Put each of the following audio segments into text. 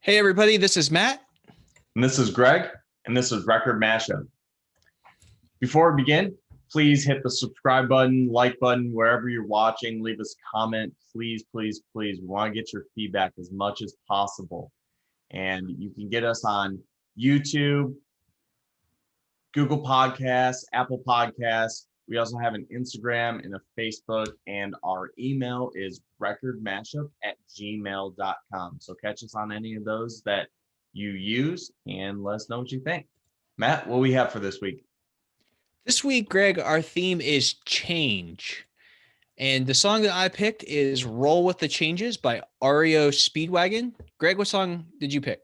Hey, everybody, this is Matt. And this is Greg, and this is Record Mashup. Before we begin, please hit the subscribe button, like button, wherever you're watching. Leave us a comment. Please, please, please. We want to get your feedback as much as possible. And you can get us on YouTube, Google Podcasts, Apple Podcasts. We also have an Instagram and a Facebook, and our email is recordmashup@gmail.com. So catch us on any of those that you use and let us know what you think. Matt, what do we have for this week? This week, Greg, our theme is change. And the song that I picked is Roll with the Changes by REO Speedwagon. Greg, what song did you pick?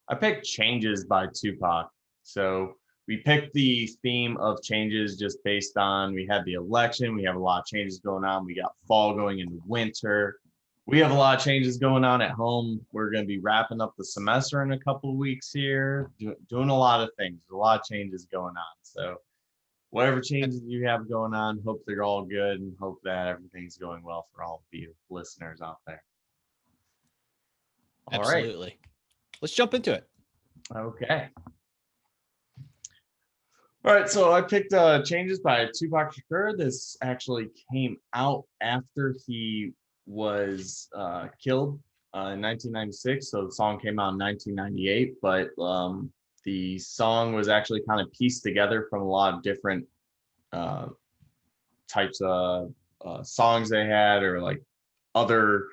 I picked Changes by Tupac. So we picked the theme of changes just based on we had the election. We have a lot of changes going on. We got fall going into winter. We have a lot of changes going on at home. We're going to be wrapping up the semester in a couple of weeks here, doing a lot of things, a lot of changes going on. So whatever changes you have going on, hope they're all good and hope that everything's going well for all of you listeners out there. All Absolutely. Right. Let's jump into it. Okay. All right, so I picked Changes by Tupac Shakur. This actually came out after he was killed in 1996. So the song came out in 1998, but the song was actually kind of pieced together from a lot of different types of songs they had or like other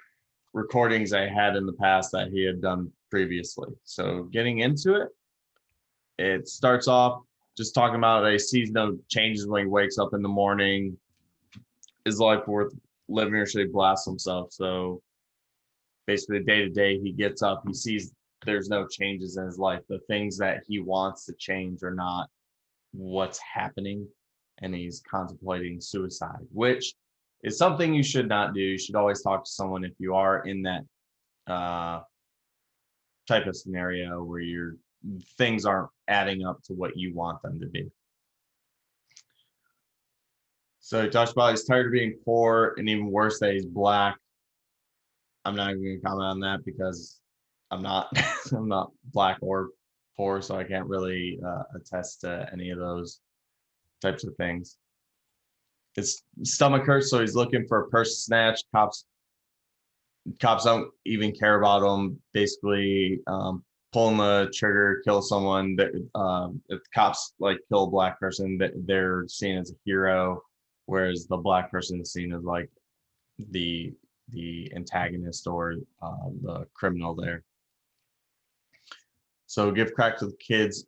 recordings they had in the past that he had done previously. So getting into it, it starts off just talking about he sees no changes when he wakes up in the morning. Is life worth living or should he blast himself? So basically day to day he gets up, he sees there's no changes in his life. The things that he wants to change are not what's happening, and he's contemplating suicide, which is something you should not do. You should always talk to someone if you are in that type of scenario where your things aren't adding up to what you want them to be. So he talks about he's tired of being poor, and even worse that he's black. I'm not even going to comment on that because I'm not I'm not black or poor, so I can't really attest to any of those types of things. His stomach hurts, so he's looking for a purse snatch. Cops don't even care about him. Basically, pulling the trigger, kill someone. That if cops like kill a black person, they're seen as a hero, whereas the black person is seen as like the antagonist or the criminal there. So give crack to the kids.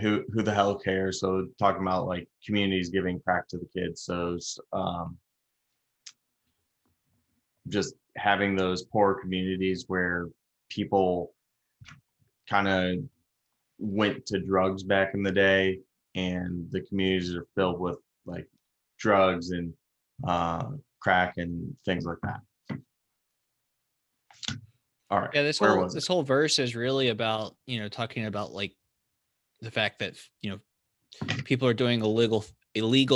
Who the hell cares? So talking about like communities giving crack to the kids. So just having those poor communities where people kind of went to drugs back in the day, and the communities are filled with like drugs and crack and things like that. All right. Yeah, this whole verse is really about, talking about like the fact that, people are doing illegal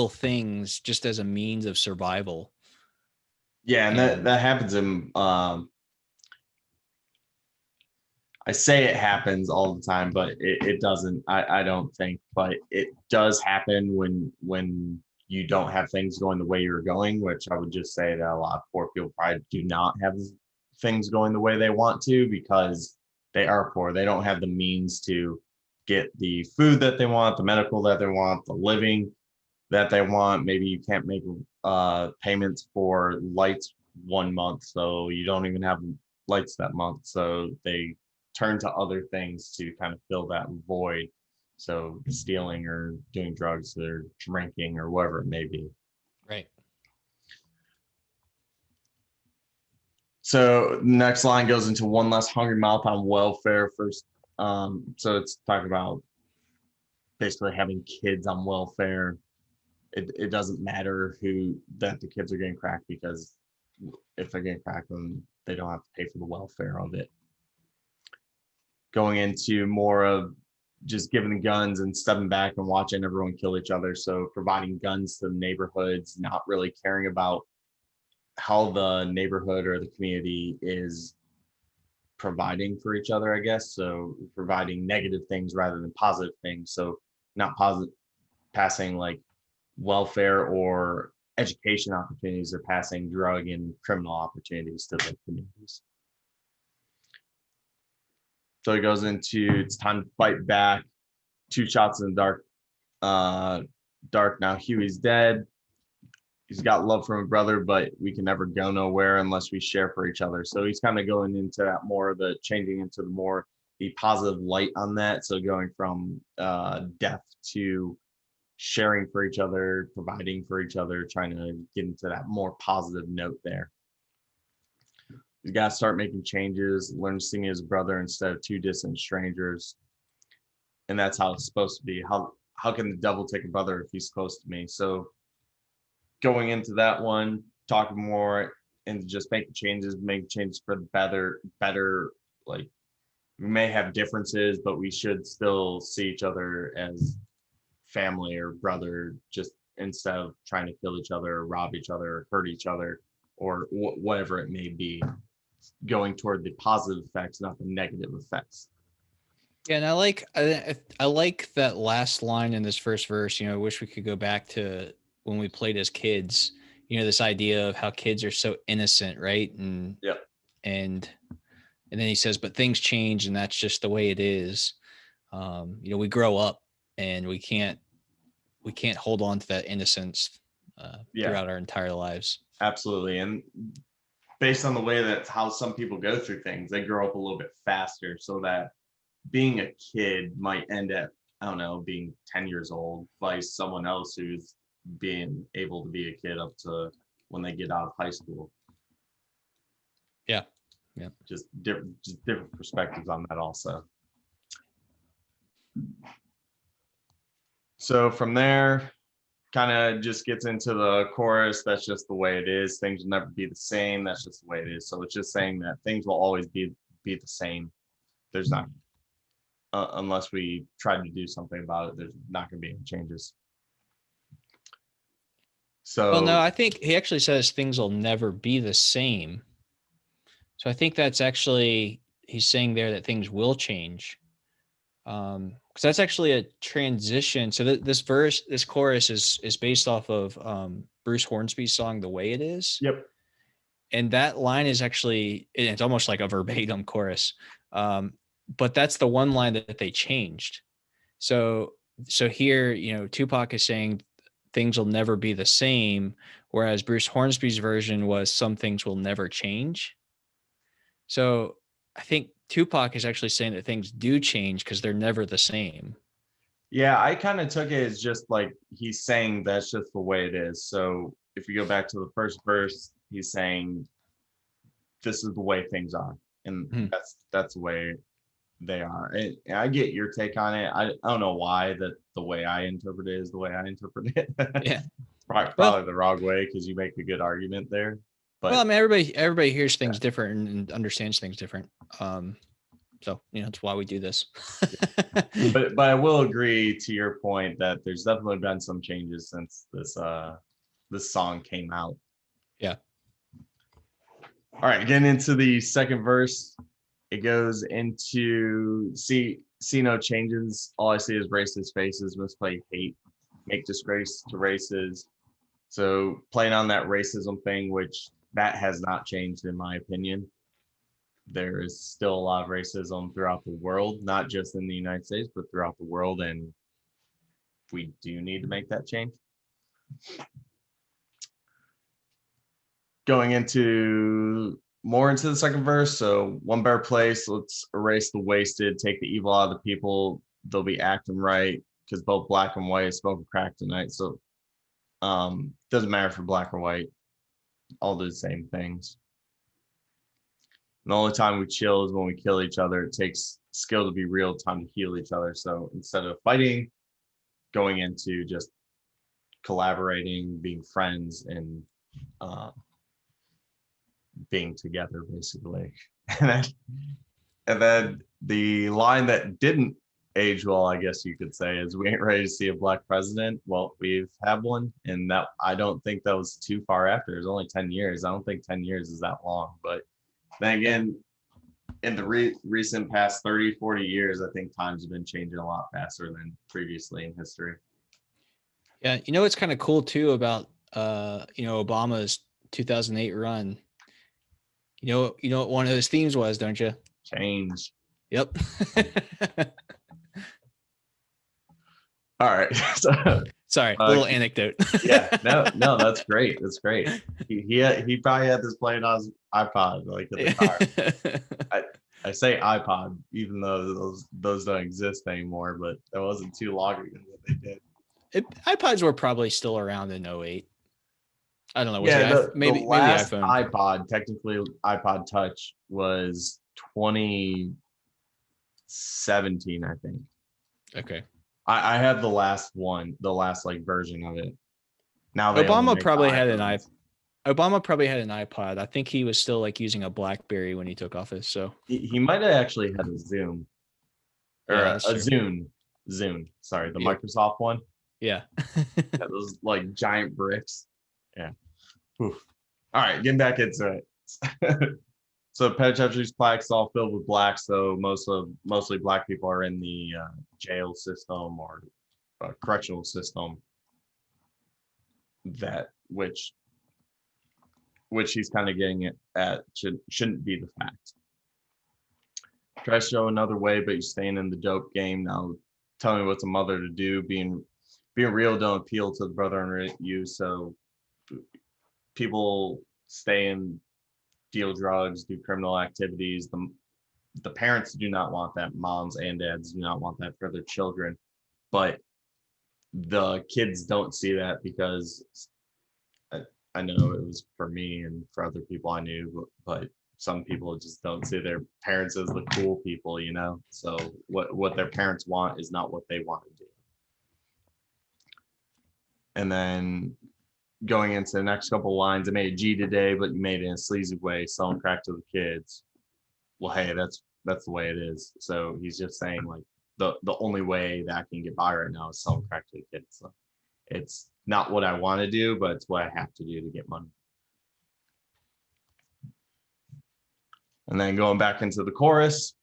things just as a means of survival. Yeah, and that happens in I say it happens all the time, but it doesn't. I don't think, but it does happen when you don't have things going the way you're going, which I would just say that a lot of poor people probably do not have things going the way they want to because they are poor. They don't have the means to get the food that they want, the medical that they want, the living that they want. Maybe you can't make payments for lights 1 month, so you don't even have lights that month. So they turn to other things to kind of fill that void. So stealing or doing drugs or drinking or whatever it may be. Right. So the next line goes into one less hungry mouth on welfare first. So it's talking about basically having kids on welfare. It doesn't matter that the kids are getting cracked, because if they're getting cracked, then they don't have to pay for the welfare of it. Going into more of just giving the guns and stepping back and watching everyone kill each other. So providing guns to the neighborhoods, not really caring about how the neighborhood or the community is providing for each other, I guess. So providing negative things rather than positive things. So not positive passing like welfare or education opportunities, they're passing drug and criminal opportunities to the communities. So he goes into it's time to fight back. 2 shots in the dark. Dark now. Huey's dead. He's got love from a brother, but we can never go nowhere unless we share for each other. So he's kind of going into that more of the changing into the more the positive light on that. So going from death to sharing for each other, providing for each other, trying to get into that more positive note there. He's got to start making changes, learn to see his brother instead of 2 distant strangers. And that's how it's supposed to be. How can the devil take a brother if he's close to me? So going into that one, talking more and just making changes for the better, like we may have differences, but we should still see each other as family or brother, just instead of trying to kill each other or rob each other or hurt each other or whatever it may be, going toward the positive effects, not the negative effects. Yeah, and I like that last line in this first verse. I wish we could go back to when we played as kids. This idea of how kids are so innocent, right? And yeah, and then he says, "But things change, and that's just the way it is." We grow up, and we can't hold on to that innocence throughout our entire lives. Absolutely, and based on the way that how some people go through things, they grow up a little bit faster, so that being a kid might end at, I don't know, being 10 years old by someone else who's being able to be a kid up to when they get out of high school. Yeah. Just different perspectives on that also. So from there, kind of just gets into the chorus. That's just the way it is. Things will never be the same. That's just the way it is. So it's just saying that things will always be the same. There's not, unless we try to do something about it, there's not going to be any changes. So, well, no, I think he actually says things will never be the same. So I think that's actually, he's saying there that things will change. Because that's actually a transition. So this chorus is based off of Bruce Hornsby's song "The Way It Is." Yep. And that line is actually, it's almost like a verbatim chorus. But that's the one line that they changed. So here, Tupac is saying things will never be the same, whereas Bruce Hornsby's version was some things will never change. So I think Tupac is actually saying that things do change because they're never the same. Yeah, I kind of took it as just like he's saying that's just the way it is. So if you go back to the first verse, he's saying this is the way things are, and that's the way they are. And I get your take on it. I don't know why that the way I interpret it is the way I interpret it. Yeah, probably the wrong way because you make a good argument there. But well, I mean, everybody hears things different and understands things different. So that's why we do this. but I will agree to your point that there's definitely been some changes since this song came out. Yeah. All right, getting into the second verse, it goes into see no changes. All I see is racist faces, misplay hate, make disgrace to races. So playing on that racism thing, which that has not changed in my opinion. There is still a lot of racism throughout the world, not just in the United States, but throughout the world. And we do need to make that change. Going into the second verse. So one better place, let's erase the wasted, take the evil out of the people. They'll be acting right because both black and white smoking crack tonight. So doesn't matter if you're black or white, all do the same things. And the only time we chill is when we kill each other. It takes skill to be real, time to heal each other. So instead of fighting, going into just collaborating, being friends, and being together, basically. And then the line that didn't age well, I guess you could say, is we ain't ready to see a black president. Well, we've had one, and that I don't think that was too far after. It was only 10 years. I don't think 10 years is that long, but then again, in the recent past 30, 40 years, I think times have been changing a lot faster than previously in history. Yeah, you know what's kind of cool too about Obama's 2008 run. You know what one of his themes was, don't you? Change. Yep. All right. So, Sorry, little anecdote. yeah, no, that's great. That's great. He probably had this playing on his iPod, like in the car. I say iPod, even though those don't exist anymore, but that wasn't too long ago that they did. iPods were probably still around in 08. I don't know. Was Yeah, the maybe the last iPhone? iPod, technically iPod Touch, was 2017, I think. Okay. I had the last one, the last like version of it. Now they only Obama make the probably had an iPhones. Obama probably had an iPod. I think he was still like using a BlackBerry when he took office. So He might have actually had a Zoom or yeah, a, that's a true. Zune. Sorry, the Yep. Microsoft one. Yeah. Yeah, those like giant bricks. Yeah. Whew. All right, getting back into it. So Penitentiary's plaques all filled with black. So mostly black people are in the jail system or correctional system. That which he's kind of getting it at shouldn't be the fact. Try to show another way, but you're staying in the dope game now. Tell me what's a mother to do. Being real don't appeal to the brother in you. So people stay in, deal drugs, do criminal activities. The parents do not want that. Moms and dads do not want that for their children. But the kids don't see that because I know it was for me and for other people I knew, but some people just don't see their parents as the cool people, you know. So what their parents want is not what they want to do. And then going into the next couple lines, I made a G today, but you made it in a sleazy way, selling crack to the kids. Well, hey, that's the way it is. So he's just saying like the only way that I can get by right now is selling crack to the kids. So it's not what I want to do, but it's what I have to do to get money. And then going back into the chorus,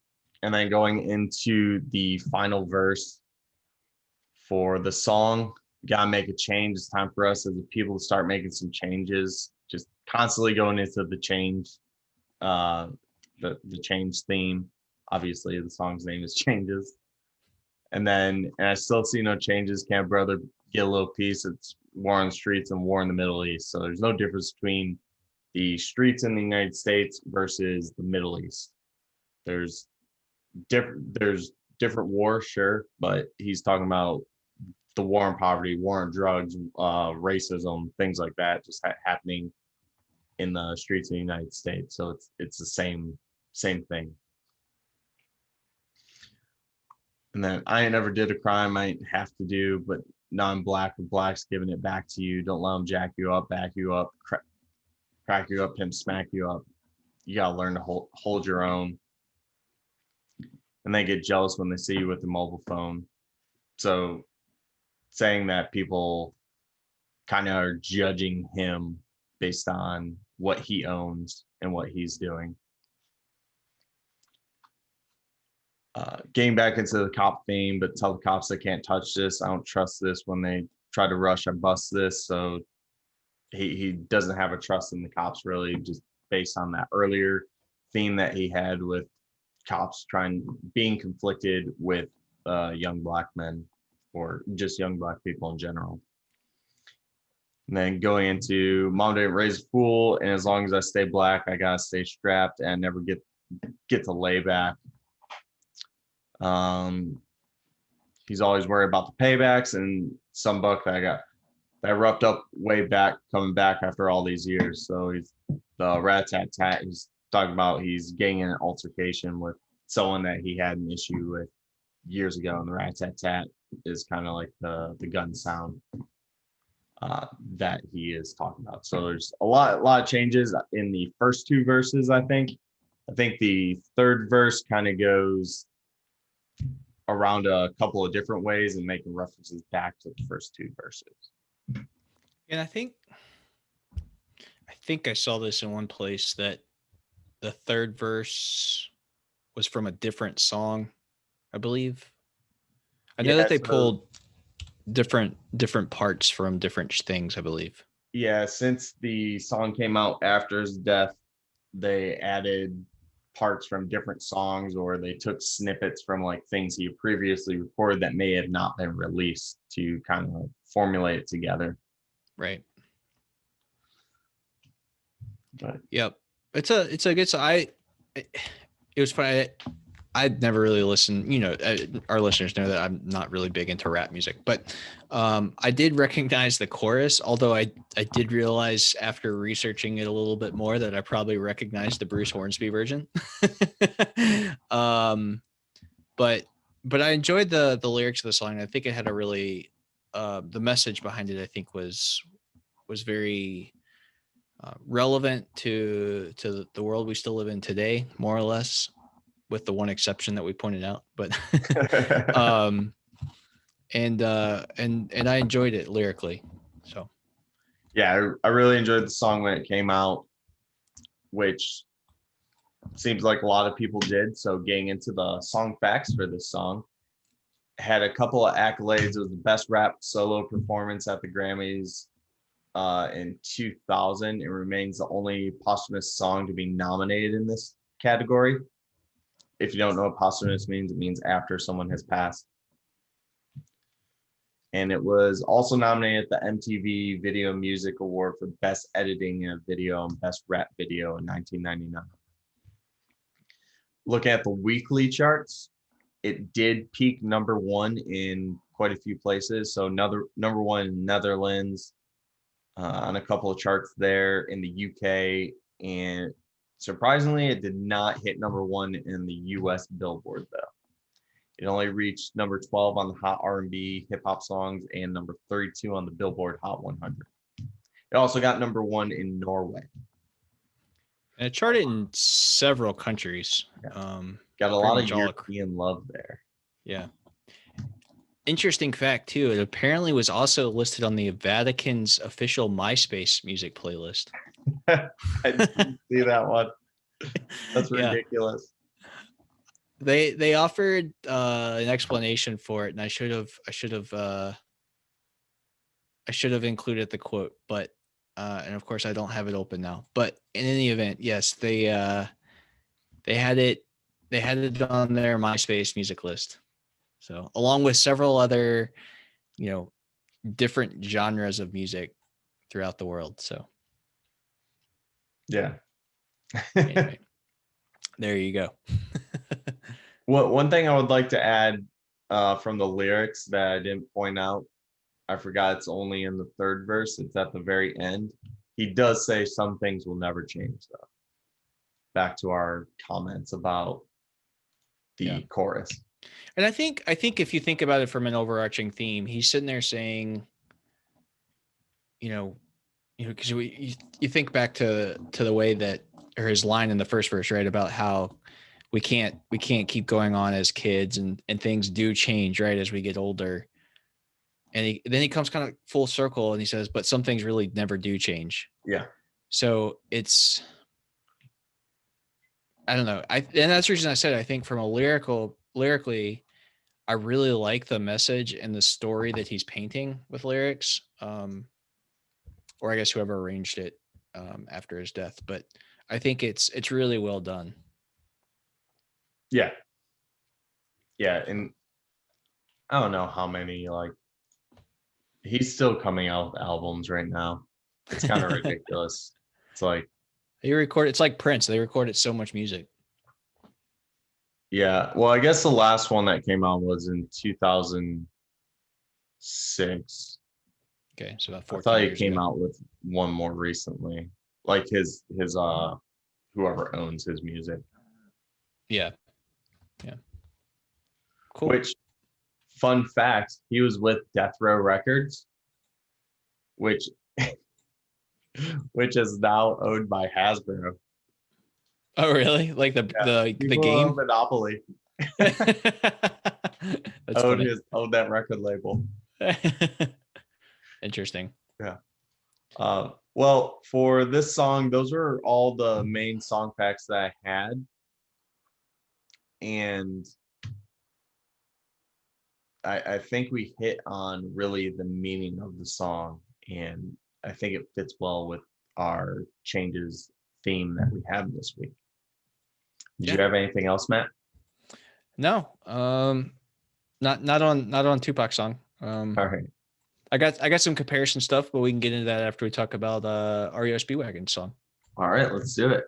and then going into the final verse for the song. Gotta make a change. It's time for us as a people to start making some changes. Just constantly going into the change, the change theme. Obviously, the song's name is Changes. And I still see no changes. Can't brother get a little peace? It's war on the streets and war in the Middle East. So there's no difference between the streets in the United States versus the Middle East. There's different wars, sure, but he's talking about the war on poverty, war on drugs, racism, things like that, just happening in the streets of the United States. So it's the same thing. And then I ain't never did a crime I ain't have to do, but non-black or black's giving it back to you. Don't let them jack you up, back you up, crack you up, him smack you up. You gotta learn to hold your own. And they get jealous when they see you with the mobile phone. So saying that people kind of are judging him based on what he owns and what he's doing. Getting back into the cop theme, but tell the cops they can't touch this. I don't trust this. When they try to rush, I bust this. So he doesn't have a trust in the cops really, just based on that earlier theme that he had with cops being conflicted with young black men or just young black people in general. And then going into mom didn't raise a fool, and as long as I stay black, I gotta stay strapped and never get to lay back. He's always worried about the paybacks, and some buck that I got that roughed up way back coming back after all these years. So he's the rat tat tat. He's talking about he's getting in an altercation with someone that he had an issue with years ago, and the rat tat tat is kind of like the gun sound that he is talking about. So there's a lot of changes in the first two verses. I think the third verse kind of goes around a couple of different ways and making references back to the first two verses. And I think I saw this in one place that the third verse was from a different song, I believe. I know Yeah, that they so pulled different parts from different things, I believe. yeah, since the song came out after his death, they added parts from different songs, or they took snippets from like things he had previously recorded that may have not been released to kind of formulate it together. Right. But Yep. It's a good song. It was funny. I'd never really listened. Our listeners know that I'm not really big into rap music, but I did recognize the chorus. Although I did realize after researching it a little bit more that I probably recognized the Bruce Hornsby version. um, but but I enjoyed the lyrics of the song. I think it had a really the message behind it. I think was very relevant to the world we still live in today, more or less, with the one exception that we pointed out. But um, and I enjoyed it lyrically. So yeah, I really enjoyed the song when it came out, which seems like a lot of people did. So getting into the song facts for this song, had a couple of accolades. It was the best rap solo performance at the Grammys in 2000. It remains the only posthumous song to be nominated in this category. If you don't know what posthumous means, it means after someone has passed. And it was also nominated at the MTV Video Music Award for Best Editing of Video and Best Rap Video in 1999. Looking at the weekly charts, it did peak number one in quite a few places. So another number one in Netherlands, on a couple of charts there in the UK, and surprisingly, it did not hit number one in the US Billboard though. It only reached number 12 on the Hot R&B hip hop songs and number 32 on the Billboard Hot 100. It also got number one in Norway. and it charted in several countries. Yeah. Got a lot of European love there. Yeah. Interesting fact too. It apparently was also listed on the Vatican's official MySpace music playlist. I didn't see that one. That's Yeah. ridiculous. They offered an explanation for it, and I should have included the quote, but and of course I don't have it open now. But in any event, yes, they had it on their MySpace music list. So along with several other, different genres of music throughout the world. So yeah. anyway, there you go. One thing I would like to add from the lyrics that I didn't point out, I forgot it's only in the third verse. It's at the very end. He does say some things will never change, though. Back to our comments about the chorus. And I think if you think about it from an overarching theme, he's sitting there saying, because you think back to the way that, or his line in the first verse, right, about how we can't keep going on as kids, and things do change, right, as we get older. And then he comes kind of full circle and he says, but some things really never do change. Yeah. So it's, I don't know. And that's the reason I said, I think from a lyrically, I really like the message and the story that he's painting with lyrics. Or I guess whoever arranged it after his death, but I think it's really well done. Yeah. Yeah. And I don't know how many, like, he's still coming out with albums right now. It's kind of ridiculous. It's like, it's like Prince. They recorded so much music. yeah. Well, I guess the last one that came out was in 2006. Okay, so about 14 I thought he years came ago. out with one more recently, like his whoever owns his music. Yeah. Cool. Which, fun fact, he was with Death Row Records, which is now owned by Hasbro. Oh, really? Like the game? Monopoly. That's funny. Owned that record label. Interesting. Yeah. Well, for this song, those are all the main song facts that I had. and I think we hit on really the meaning of the song, and I think it fits well with our changes theme that we have this week. Did Yeah. you have anything else, Matt? No. Not on Tupac song. All right. I got some comparison stuff, but we can get into that after we talk about REO Speedwagon song. All right, let's do it.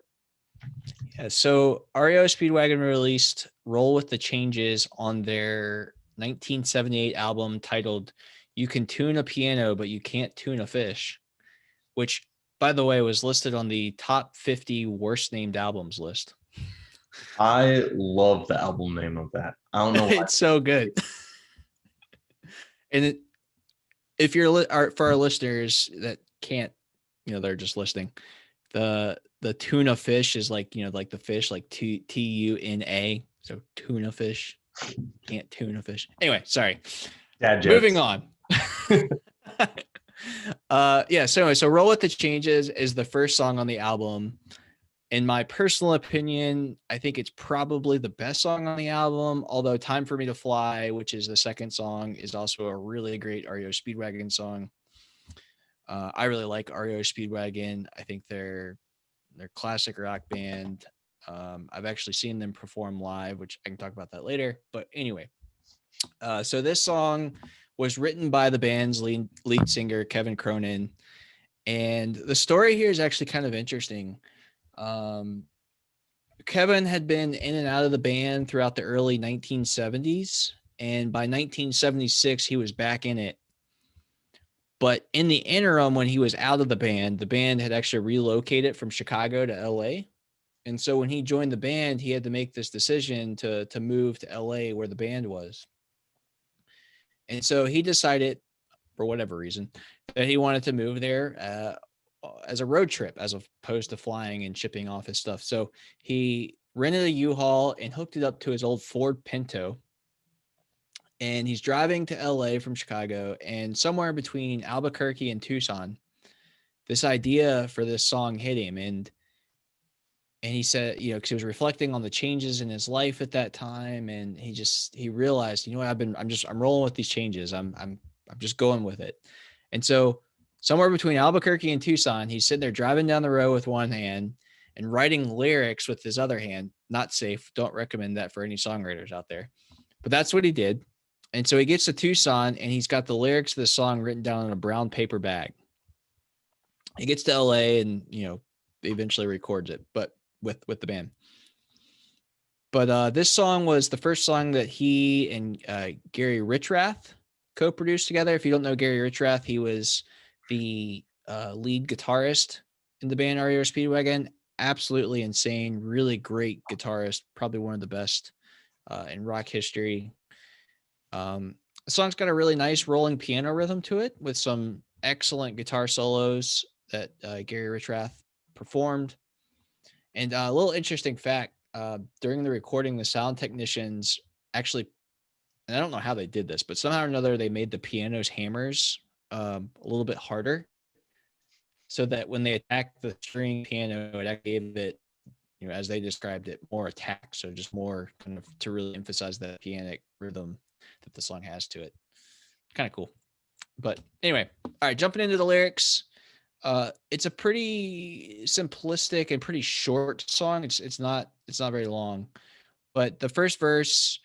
Yeah, so REO Speedwagon released Roll with the Changes on their 1978 album titled You Can Tune a Piano, but You Can't Tune a Fish, which, by the way, was listed on the top 50 worst named albums list. I love the album name of that. I don't know why. It's so good. And if you're for our listeners that can't, they're just listening, the tuna fish is like, like the fish, like TUNA. So tuna fish. Can't tuna fish. Anyway, sorry. Dad jokes. Moving on. Yeah. So anyway, so Roll With the Changes is the first song on the album. In my personal opinion, I think it's probably the best song on the album. Although Time for Me to Fly, which is the second song, is also a really great REO Speedwagon song. I really like REO Speedwagon. I think they're classic rock band. I've actually seen them perform live, which I can talk about that later. But anyway, so this song was written by the band's lead singer, Kevin Cronin. And the story here is actually kind of interesting. Kevin had been in and out of the band throughout the early 1970s. And by 1976, he was back in it. But in the interim, when he was out of the band had actually relocated from Chicago to LA. And so when he joined the band, he had to make this decision to move to LA where the band was. And so he decided, for whatever reason, that he wanted to move there as a road trip as opposed to flying and shipping off his stuff. So he rented a U-Haul and hooked it up to his old Ford Pinto. And he's driving to LA from Chicago, and somewhere between Albuquerque and Tucson, this idea for this song hit him. And he said, because he was reflecting on the changes in his life at that time. And he realized, what, I'm rolling with these changes. I'm just going with it. And so somewhere between Albuquerque and Tucson, he's sitting there driving down the road with one hand and writing lyrics with his other hand. Not safe. Don't recommend that for any songwriters out there. But that's what he did. And so he gets to Tucson and he's got the lyrics of the song written down in a brown paper bag. He gets to LA and, eventually records it, but with the band. But this song was the first song that he and Gary Richrath co-produced together. If you don't know Gary Richrath, he was the lead guitarist in the band REO Speedwagon. Absolutely insane, really great guitarist, probably one of the best in rock history. The song's got a really nice rolling piano rhythm to it with some excellent guitar solos that Gary Richrath performed. And a little interesting fact, during the recording, the sound technicians actually, and I don't know how they did this, but somehow or another, they made the piano's hammers a little bit harder so that when they attacked the string piano, it actually gave it, as they described it, more attack. So just more kind of to really emphasize that pianic rhythm that the song has to it. Kind of cool. But anyway, all right, jumping into the lyrics. It's a pretty simplistic and pretty short song. It's not very long. But the first verse,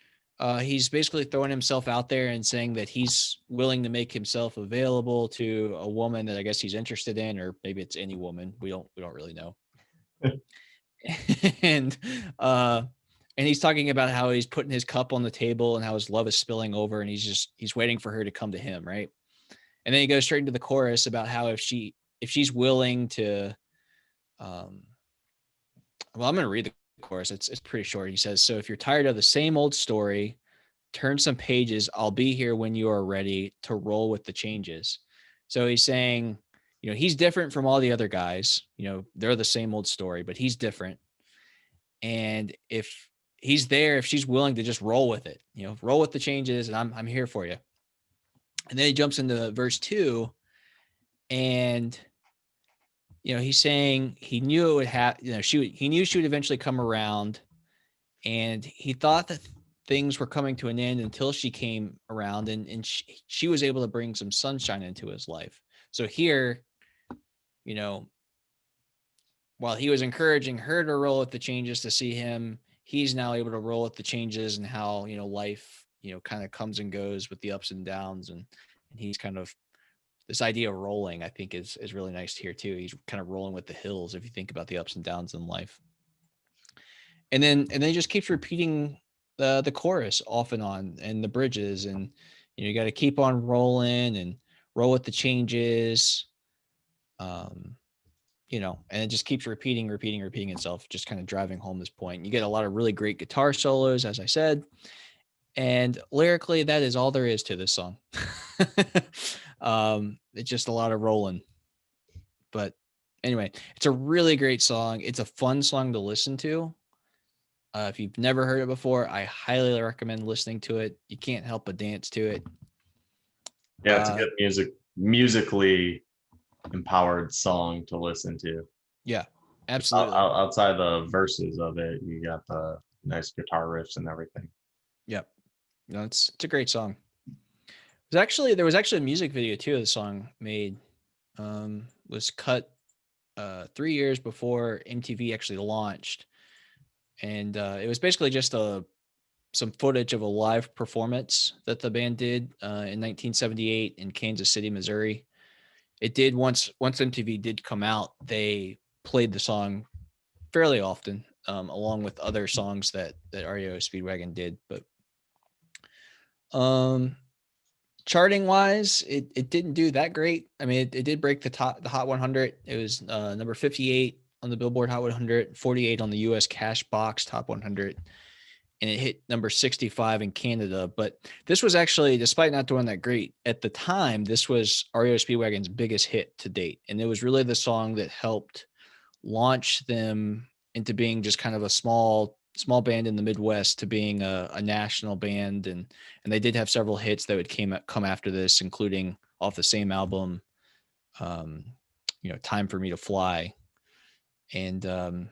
he's basically throwing himself out there and saying that he's willing to make himself available to a woman that I guess he's interested in, or maybe it's any woman. We don't really know. and he's talking about how he's putting his cup on the table and how his love is spilling over, and he's waiting for her to come to him, right? And then he goes straight into the chorus about how if she's willing to, well, I'm going to read the chorus. It's pretty short. He says, "So if you're tired of the same old story, turn some pages. I'll be here when you are ready to roll with the changes." So he's saying, he's different from all the other guys. They're the same old story, but he's different. And if he's there, if she's willing to just roll with it, roll with the changes, and I'm here for you. And then he jumps into verse 2, and he's saying he knew it would have, he knew she would eventually come around, and he thought that things were coming to an end until she came around, and she was able to bring some sunshine into his life. So here, you know, while he was encouraging her to roll with the changes to see him, he's now able to roll with the changes and how, life, kind of comes and goes with the ups and downs. And he's kind of, this idea of rolling, I think is really nice here too. He's kind of rolling with the hills if you think about the ups and downs in life. And then he just keeps repeating the chorus off and on, and the bridges, and you got to keep on rolling and roll with the changes. Um, and it just keeps repeating itself, just kind of driving home this point. You get a lot of really great guitar solos, as I said, and lyrically, that is all there is to this song. It's just a lot of rolling. But anyway, it's a really great song. It's a fun song to listen to. If you've never heard it before, I highly recommend listening to it. You can't help but dance to it. Yeah, it's a good musically empowered song to listen to. Yeah, absolutely. Outside the verses of it, you got the nice guitar riffs and everything. Yep. No, it's a great song. There was actually a music video too of the song made. Was cut 3 years before MTV actually launched, and it was basically just some footage of a live performance that the band did in 1978 in Kansas City, Missouri. It did once MTV did come out, they played the song fairly often, along with other songs that REO Speedwagon did. But charting wise, it didn't do that great. I mean, it did break the Hot 100. It was number 58 on the Billboard Hot 100, 48 on the US Cashbox Top 100, and it hit number 65 in Canada. But this was actually, despite not doing that great at the time, this was REO Speedwagon's biggest hit to date, and it was really the song that helped launch them into being just kind of a small band in the Midwest to being a national band. And they did have several hits that would come after this, including off the same album, Time for Me to Fly. And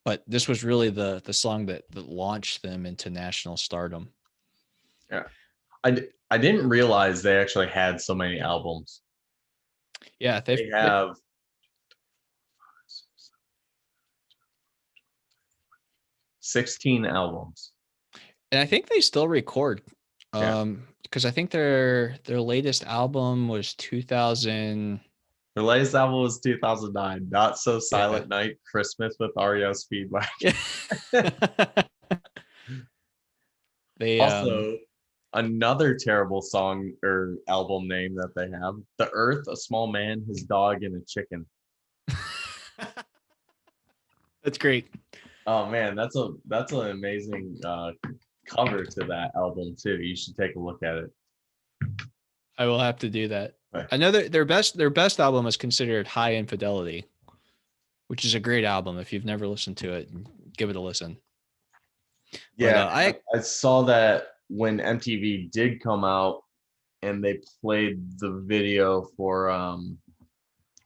but this was really the song that launched them into national stardom. Yeah, I didn't realize they actually had so many albums. Yeah, they have 16 albums, and I think they still record. Because I think their latest album was 2000. Their latest album was 2009. Not So Silent Night, Christmas with REO Speedwagon. They also another terrible song or album name that they have: The Earth, A Small Man, His Dog, and a Chicken. That's great. Oh man, that's an amazing cover to that album too. You should take a look at it. I will have to do that. Right. I know that their best album is considered High Infidelity, which is a great album. If you've never listened to it, give it a listen. Yeah, but, I saw that when MTV did come out and they played the video for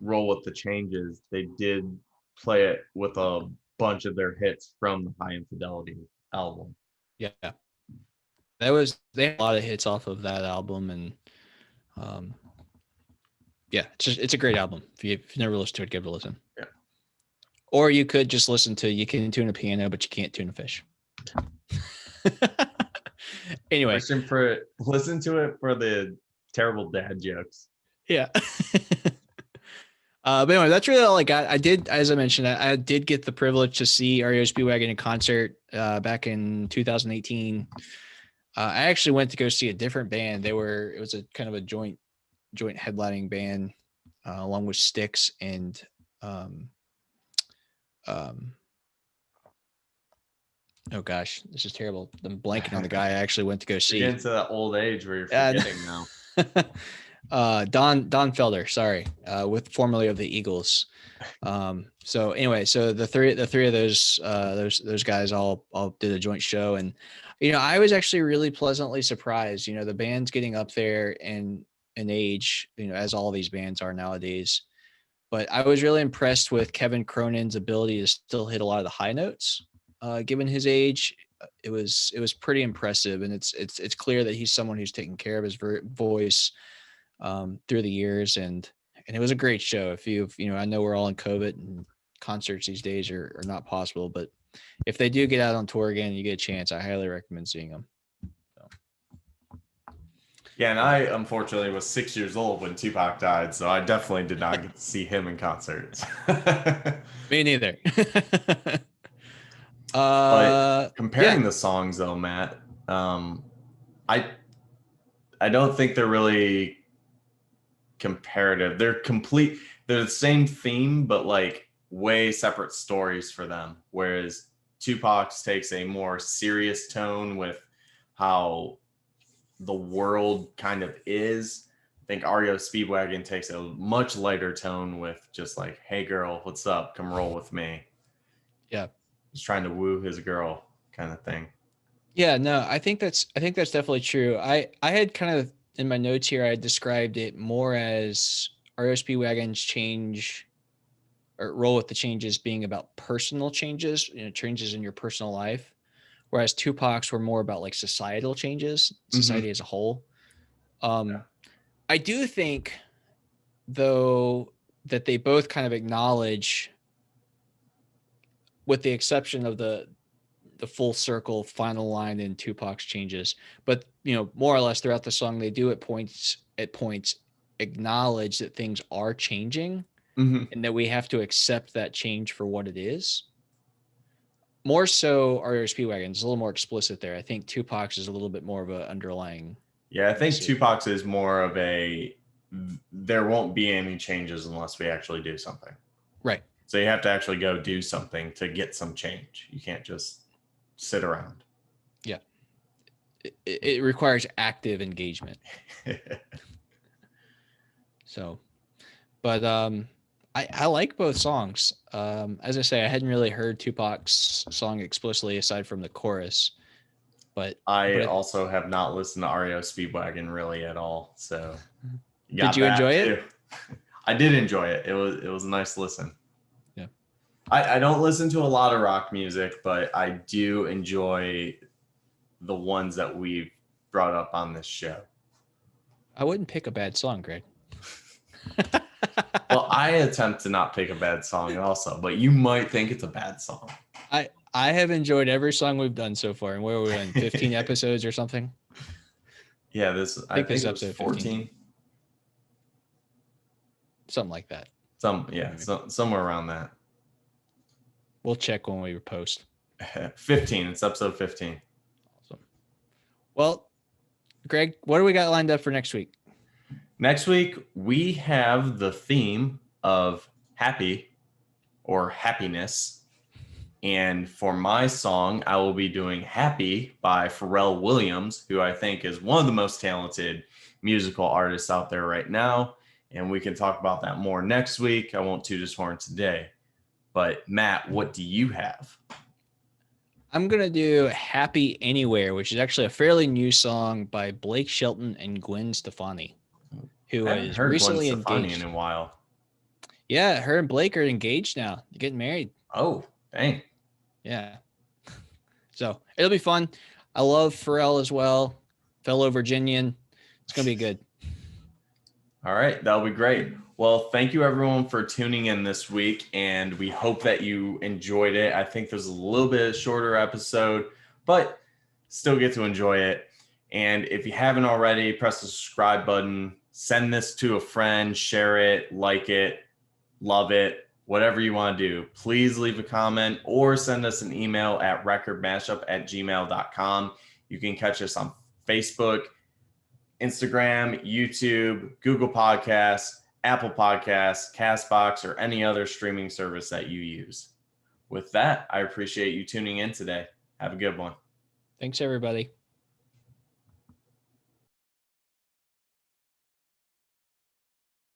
Roll with the Changes, they did play it with a bunch of their hits from the High Infidelity album. Yeah. They had a lot of hits off of that album, and yeah, it's a great album. If you've never listened to it, give it a listen. Yeah. Or you could just listen to, you can tune a piano, but you can't tune a fish. Anyway. Listen to it for the terrible dad jokes. Yeah. But anyway, that's really all I got. I did, as I mentioned, I did get the privilege to see REO Speedwagon in concert back in 2018. I actually went to go see a different band. It was a kind of a joint headlining band along with Styx and oh gosh, this is terrible. I'm blanking on the guy I actually went to go see. You're into that old age where you're forgetting now. Don Felder, sorry, with formerly of the Eagles. So anyway, so the three of those guys all did a joint show, and I was actually really pleasantly surprised. The band's getting up there in age, as all these bands are nowadays. But I was really impressed with Kevin Cronin's ability to still hit a lot of the high notes. given his age. It was pretty impressive, and it's clear that he's someone who's taken care of his voice through the years, and it was a great show. If I know we're all in COVID and concerts these days are not possible, but if they do get out on tour again and you get a chance, I highly recommend seeing them. So. Yeah, and I unfortunately was 6 years old when Tupac died, so I definitely did not get to see him in concerts. Me neither. But comparing Yeah. the songs though, Matt, I I don't think they're really comparative. They're the same theme, but like way separate stories for them. Whereas Tupac's takes a more serious tone with how the world kind of is. I think REO Speedwagon takes a much lighter tone with just like, hey girl, what's up? Come roll with me. Yeah. He's trying to woo his girl kind of thing. Yeah, no, I think that's definitely true. I had kind of in my notes here, I described it more as ROSP wagons change or roll with the changes being about personal changes, changes in your personal life, whereas Tupac's were more about like societal changes, society as a whole. Yeah. I do think though that they both kind of acknowledge, with the exception of the full circle final line in Tupac's changes, but more or less throughout the song they do at points acknowledge that things are changing and that we have to accept that change for what it is. More so REO Speedwagon is a little more explicit there. I think Tupac's is a little bit more of an underlying Yeah, I think message. Tupac's is more of a there won't be any changes unless we actually do something. Right. So you have to actually go do something to get some change. You can't just sit around. Yeah. It requires active engagement. So, but I like both songs. As I say, I hadn't really heard Tupac's song explicitly aside from the chorus, but I it, also have not listened to REO Speedwagon really at all. So you did got you that enjoy too. it? I did enjoy it. It was a nice listen. Yeah. I don't listen to a lot of rock music, but I do enjoy the ones that we've brought up on this show. I wouldn't pick a bad song, Greg. Well, I attempt to not pick a bad song also, but you might think it's a bad song. I have enjoyed every song we've done so far, and where are we in 15 episodes or something? Yeah, I think this this is it was episode 14. something like that. Somewhere around that. We'll check when we post. 15. It's episode 15. Awesome. Well, Greg, what do we got lined up for next week? Next week, we have the theme of happy or happiness. And for my song, I will be doing Happy by Pharrell Williams, who I think is one of the most talented musical artists out there right now. And we can talk about that more next week. I won't toot his horn today. But Matt, what do you have? I'm going to do Happy Anywhere, which is actually a fairly new song by Blake Shelton and Gwen Stefani, who I haven't is heard Gwen recently Stefani engaged. in a while. Yeah, her and Blake are engaged now. They're getting married. Oh, dang. Yeah. So it'll be fun. I love Pharrell as well. Fellow Virginian. It's going to be good. All right, that'll be great. Well, thank you everyone for tuning in this week, and we hope that you enjoyed it. I think there's a little bit shorter episode, but still get to enjoy it. And if you haven't already, press the subscribe button, send this to a friend, share it, like it, love it, whatever you want to do. Please leave a comment or send us an email at recordmashup@gmail.com. You can catch us on Facebook, Instagram, YouTube, Google Podcasts, Apple Podcasts, Castbox, or any other streaming service that you use. With that, I appreciate you tuning in today. Have a good one. Thanks, everybody.